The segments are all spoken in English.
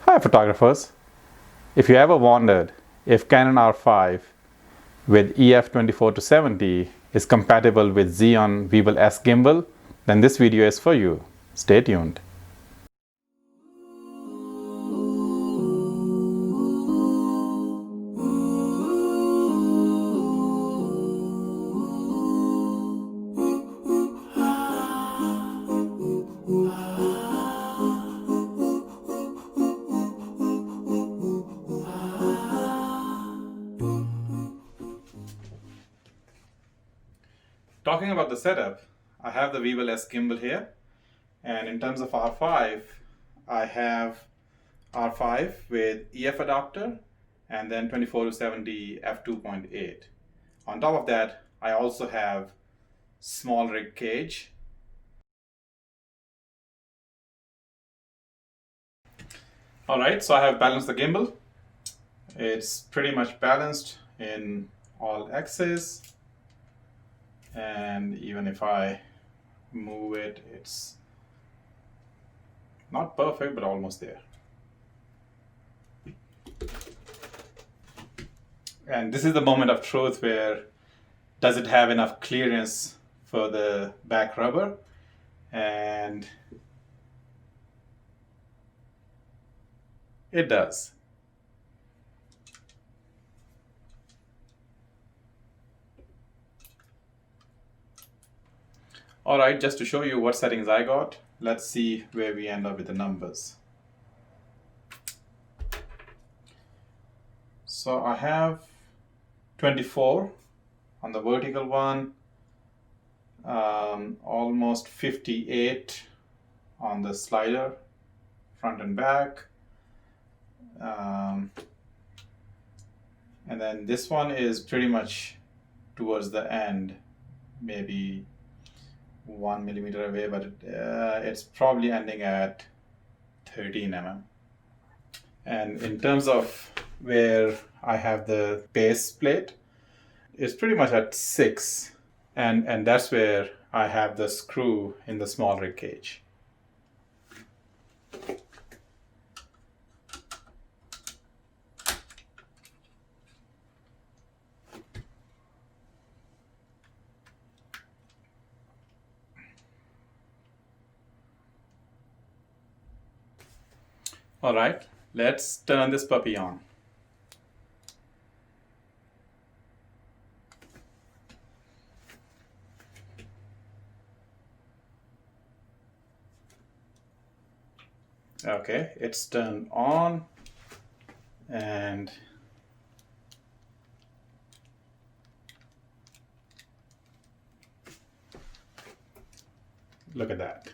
Hi photographers, if you ever wondered if Canon R5 with EF 24-70 is compatible with Zhiyun Weebill S gimbal, then this video is for you. Stay tuned. Talking about the setup, I have the Weebill S gimbal here, and in terms of R5, I have R5 with EF adapter and then 24-70 f2.8. On top of that, I also have small rig cage. Alright, so I have balanced the gimbal. It's pretty much balanced in all axes. And even if I move it, it's not perfect, but almost there. And this is the moment of truth where does it have enough clearance for the back rubber? And it does. Alright, just to show you what settings I got, let's see where we end up with the numbers. So I have 24 on the vertical one, almost 58 on the slider, front and back. And then this one is pretty much towards the end, maybe 1 millimeter away, but it's probably ending at 13 mm. And in terms of where I have the base plate, it's pretty much at 6, and that's where I have the screw in the small rig cage. All right, let's turn this puppy on. Okay, it's turned on, and look at that.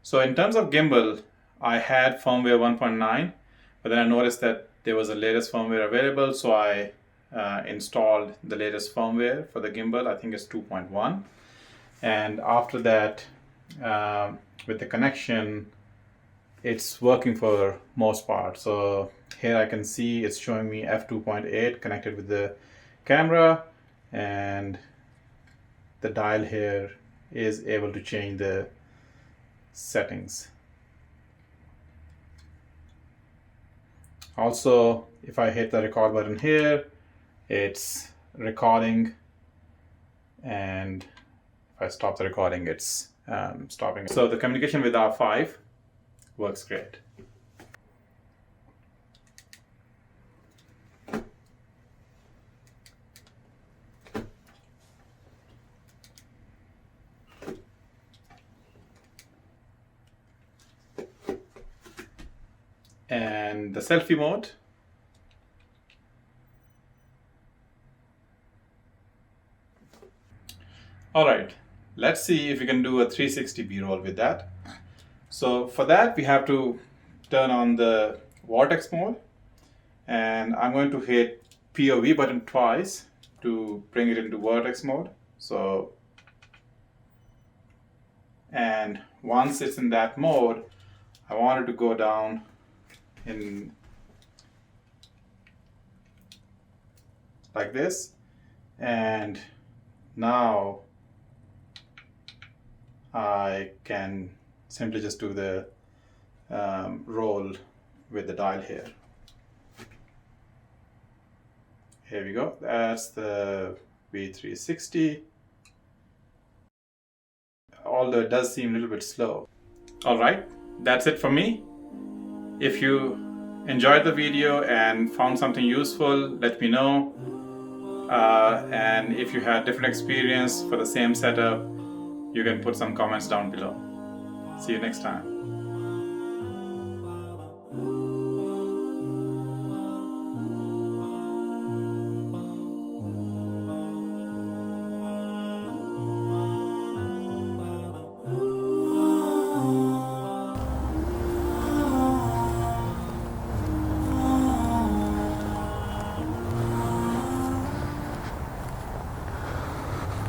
So in terms of gimbal, I had firmware 1.9, but then I noticed that there was a latest firmware available, so I installed the latest firmware for the gimbal. I think it's 2.1. And after that, with the connection, it's working for most part. So here I can see it's showing me f2.8 connected with the camera, and the dial here is able to change the settings. Also, if I hit the record button here, it's recording, and if I stop the recording, it's stopping. So the communication with R5 works great. And the selfie mode, all right, let's see if we can do a 360 B-roll with that. So for that, we have to turn on the Vortex mode, and I'm going to hit POV button twice to bring it into Vortex mode. So, and once it's in that mode, I wanted to go down in like this, and now I can simply just do the roll with the dial here. Here we go. That's the V360. Although it does seem a little bit slow. All right, that's it for me. If you enjoyed the video and found something useful, let me know. And if you had different experience for the same setup, you can put some comments down below. See you next time.